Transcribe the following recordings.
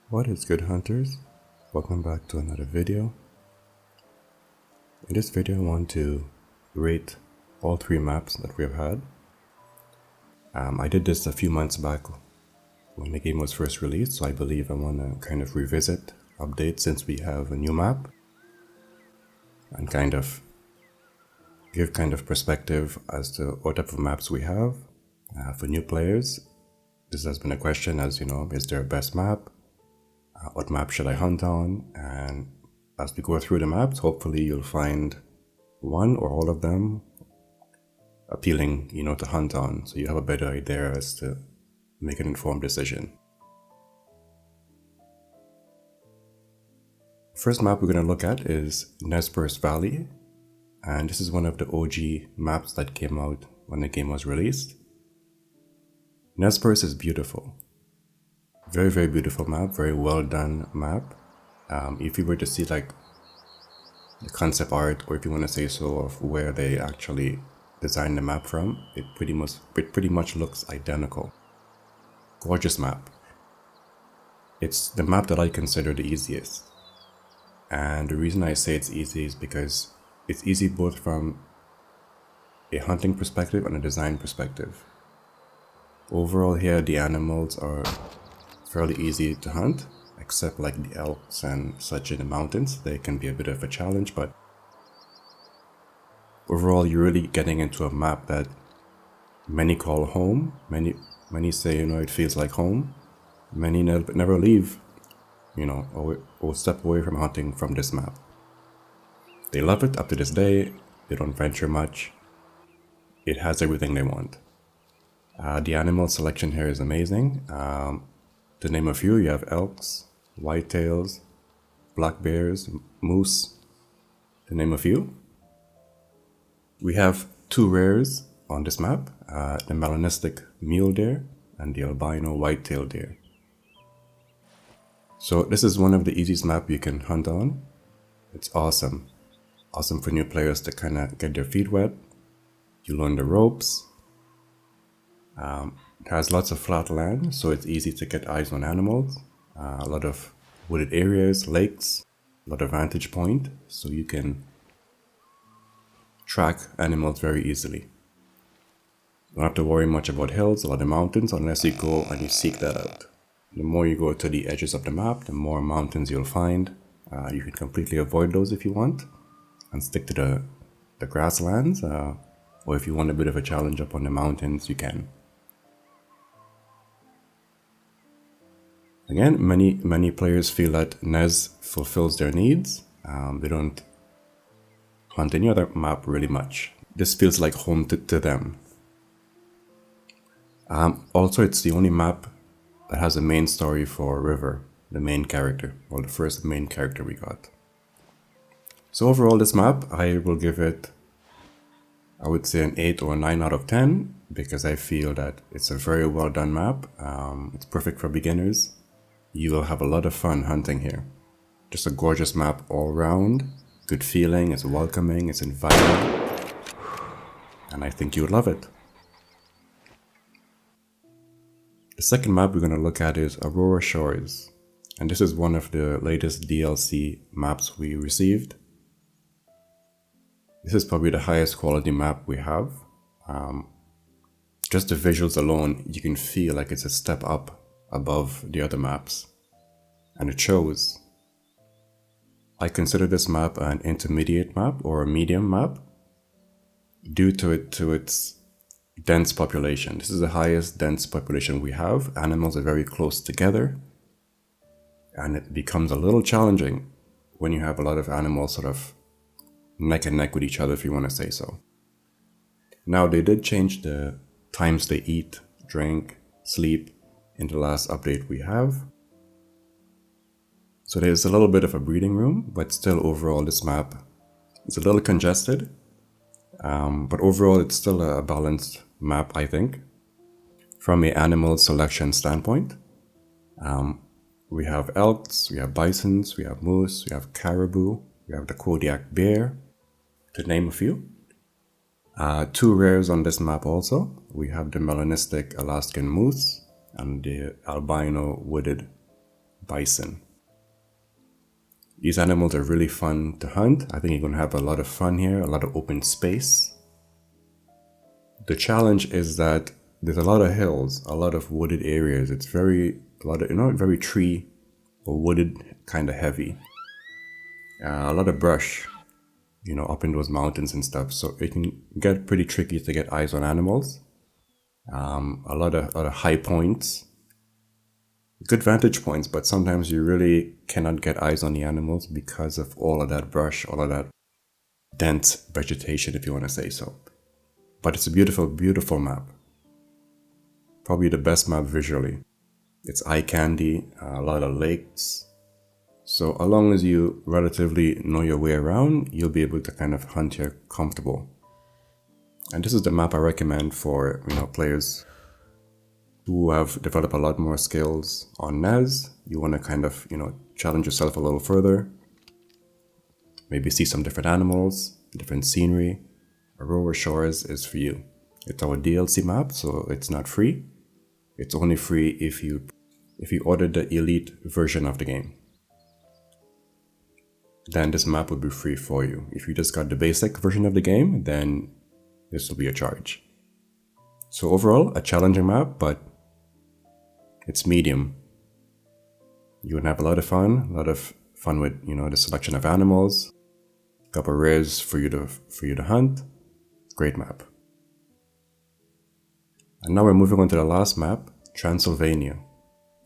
What is good, hunters? Welcome back to another video. In this video I want to rate all three maps that we have had. I did this a few months back when the game was first released, so I believe I want to kind of revisit, update since we have a new map, and kind of give perspective as to what type of maps we have for new players. This has been a question, as you know, is there a best map? What map should I hunt on? And as we go through the maps, hopefully you'll find one or all of them appealing, to hunt on, so you have a better idea as to make an informed decision. First map we're going to look at is Nez Perce Valley, and this is one of the OG maps that came out when the game was released. Nez Perce is beautiful. Very, very beautiful map, very well done map. If you were to see like the concept art, or if you want to say so, of where they actually designed the map from, it pretty much looks identical. Gorgeous map. It's the map that I consider the easiest. And the reason I say it's easy is because it's easy both from a hunting perspective and a design perspective. Overall here, the animals are fairly easy to hunt, except like the elks and such in the mountains. They can be a bit of a challenge, but overall you're really getting into a map that many call home. Many say, it feels like home. Many never leave, or step away from hunting from this map. They love it up to this day. They don't venture much. It has everything they want. The animal selection here is amazing. To name a few, you have elks, whitetails, black bears, moose, to name a few. We have two rares on this map, the melanistic mule deer and the albino white-tailed deer. So this is one of the easiest maps you can hunt on. It's awesome. Awesome for new players to kind of get their feet wet. You learn the ropes. It has lots of flat land, so it's easy to get eyes on animals. A lot of wooded areas, lakes, a lot of vantage point, so you can track animals very easily. You don't have to worry much about hills or the mountains unless you go and you seek that out. The more you go to the edges of the map, the more mountains you'll find. You can completely avoid those if you want and stick to the grasslands, or if you want a bit of a challenge up on the mountains, you can. Again, many players feel that Nez fulfills their needs. They don't hunt any other map really much. This feels like home to them. Also, it's the only map that has a main story for River, the main character, or the first main character we got. So overall, this map, I will give it, I would say, an 8 or a 9 out of 10, because I feel that it's a very well done map. It's perfect for beginners. You will have a lot of fun hunting here. Just a gorgeous map all around. Good feeling, it's welcoming, it's inviting. And I think you would love it. The second map we're going to look at is Aurora Shores. And this is one of the latest DLC maps we received. This is probably the highest quality map we have. Just the visuals alone, you can feel like it's a step up above the other maps, and it shows. I consider this map an intermediate map or a medium map due to its dense population. This is the highest dense population we have. Animals are very close together, and it becomes a little challenging when you have a lot of animals sort of neck and neck with each other, if you want to say so. Now, they did change the times they eat, drink, sleep in the last update we have. So there's a little bit of a breeding room, but still overall this map is a little congested. But overall it's still a balanced map, I think. From an animal selection standpoint, we have elks, we have bisons, we have moose, we have caribou, we have the Kodiak bear, to name a few. Two rares on this map also. We have the melanistic Alaskan moose and the albino wooded bison. These animals are really fun to hunt. I think you're going to have a lot of fun here, a lot of open space. The challenge is that there's a lot of hills, a lot of wooded areas. It's very tree or wooded kind of heavy. A lot of brush, up in those mountains and stuff. So it can get pretty tricky to get eyes on animals. A lot of high points, good vantage points, but sometimes you really cannot get eyes on the animals because of all of that brush, all of that dense vegetation, if you want to say so. But it's a beautiful, beautiful map. Probably the best map visually. It's eye candy, a lot of lakes. So as long as you relatively know your way around, you'll be able to kind of hunt here comfortable. And this is the map I recommend for players who have developed a lot more skills on Nez. You want to kind of challenge yourself a little further. Maybe see some different animals, different scenery. Aurora Shores is for you. It's our DLC map, so it's not free. It's only free if you order the elite version of the game. Then this map will be free for you. If you just got the basic version of the game, then this will be a charge. So overall, a challenging map, but it's medium. You would have a lot of fun with the selection of animals, a couple of rares for you to hunt. Great map. And now we're moving on to the last map, Transylvania.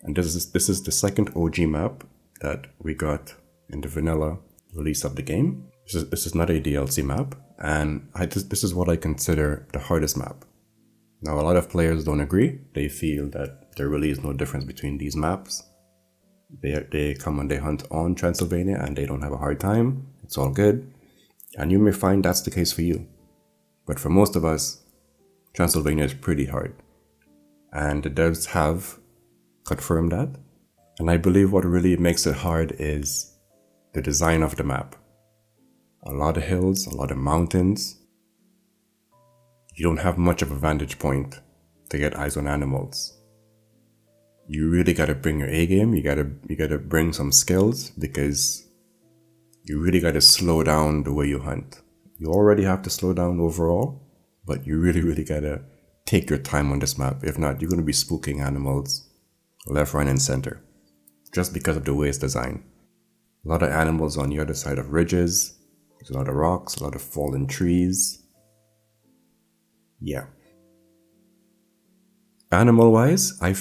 And this is the second OG map that we got in the vanilla release of the game. This is not a DLC map, and this is what I consider the hardest map. Now a lot of players don't agree. They feel that there really is no difference between these maps. They come and they hunt on Transylvania and they don't have a hard time. It's all good. And you may find that's the case for you. But for most of us, Transylvania is pretty hard. And the devs have confirmed that. And I believe what really makes it hard is the design of the map. A lot of hills, a lot of mountains. You don't have much of a vantage point to get eyes on animals. You really gotta bring your A game. You gotta bring some skills, because you really gotta slow down the way you hunt. You already have to slow down overall, but you really gotta take your time on this map. If not, you're gonna be spooking animals left, right, and center, just because of the way it's designed. A lot of animals on the other side of ridges. There's a lot of rocks, a lot of fallen trees. Yeah. Animal-wise, I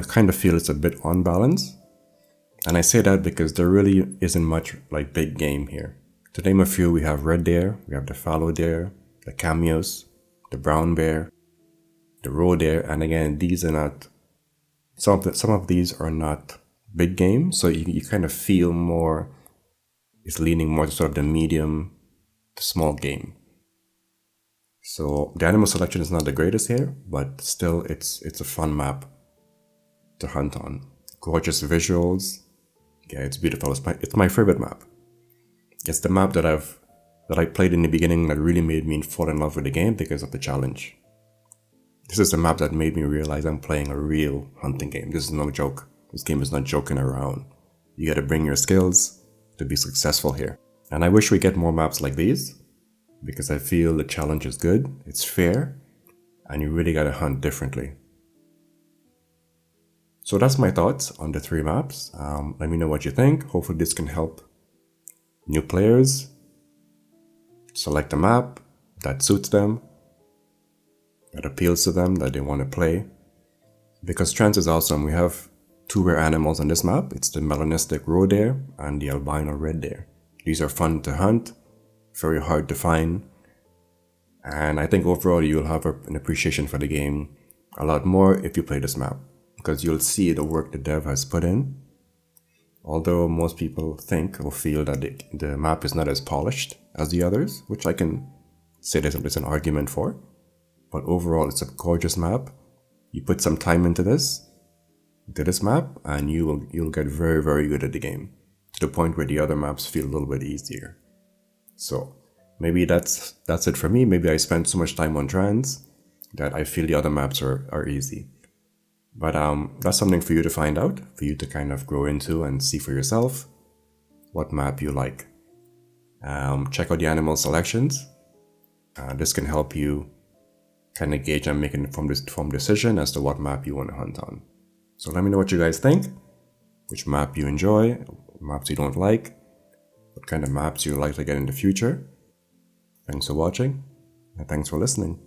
kind of feel it's a bit unbalanced. And I say that because there really isn't much like big game here. To name a few, we have red deer, we have the fallow deer, the cameos, the brown bear, the roe deer, and again, these are not. Some of these are not big game, so you kind of feel more. It's leaning more to sort of the medium to small game. So the animal selection is not the greatest here, but still, it's a fun map to hunt on. Gorgeous visuals. Yeah, it's beautiful. It's my favorite map. It's the map that I played in the beginning that really made me fall in love with the game because of the challenge. This is the map that made me realize I'm playing a real hunting game. This is no joke. This game is not joking around. You gotta bring your skills to be successful here. And I wish we get more maps like these, because I feel the challenge is good, it's fair, and you really gotta hunt differently. So that's my thoughts on the 3 maps. Let me know what you think. Hopefully this can help new players select a map that suits them, that appeals to them, that they want to play. Because Trans is awesome. We have 2 rare animals on this map. It's the melanistic roe deer and the albino red deer. These are fun to hunt, very hard to find, and I think overall you'll have an appreciation for the game a lot more if you play this map, because you'll see the work the dev has put in. Although most people think or feel that the map is not as polished as the others, which I can say there's an argument for, but overall it's a gorgeous map. You put some time into this map, and you'll get very, very good at the game, to the point where the other maps feel a little bit easier. So maybe that's it for me. Maybe I spent so much time on Trans that I feel the other maps are easy. But that's something for you to find out, for you to kind of grow into and see for yourself what map you like. Check out the animal selections. This can help you kind of gauge and make an informed decision as to what map you want to hunt on. So let me know what you guys think, which map you enjoy, maps you don't like, what kind of maps you like to get in the future. Thanks for watching, and thanks for listening.